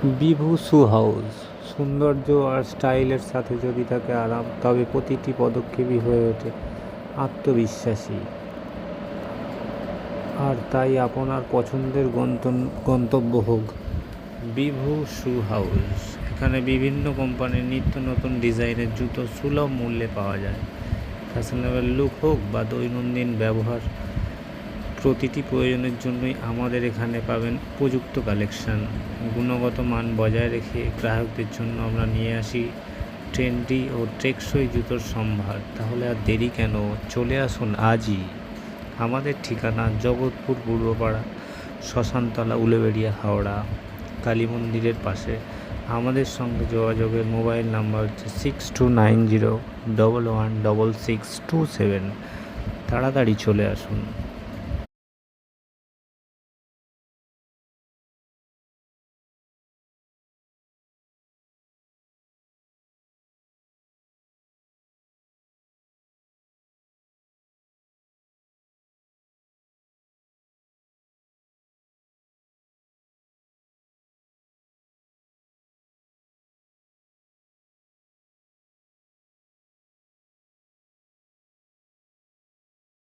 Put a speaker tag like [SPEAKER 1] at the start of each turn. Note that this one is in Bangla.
[SPEAKER 1] বিভু শু হাউস সৌন্দর্য আর স্টাইলের সাথে যদি থাকে আরাম, তবে প্রতিটি পদক্ষেপই হয়ে ওঠে আত্মবিশ্বাসী। আর তাই আপনার পছন্দের গন্তব্য হোক বিভু শু হাউস। এখানে বিভিন্ন কোম্পানির নিত্য নতুন ডিজাইনের জুতো সুলভ মূল্যে পাওয়া যায়। ফ্যাশনেবল লুক হোক বা দৈনন্দিন ব্যবহার, প্রতিটি প্রয়োজনের জন্যই আমাদের এখানে পাবেন উপযুক্ত কালেকশান। গুণগত মান বজায় রেখে গ্রাহকদের জন্য আমরা নিয়ে আসি ট্রেন্ডি ও টেকসই জুতোর সম্ভার। তাহলে আর দেরি কেন, চলে আসুন আজই। আমাদের ঠিকানা জগৎপুর পূর্বপাড়া, শ্মশানতলা, উলুবেড়িয়া, হাওড়া, কালী মন্দিরের পাশে। আমাদের সঙ্গে যোগাযোগের মোবাইল নাম্বার হচ্ছে 6290 116627। তাড়াতাড়ি চলে আসুন।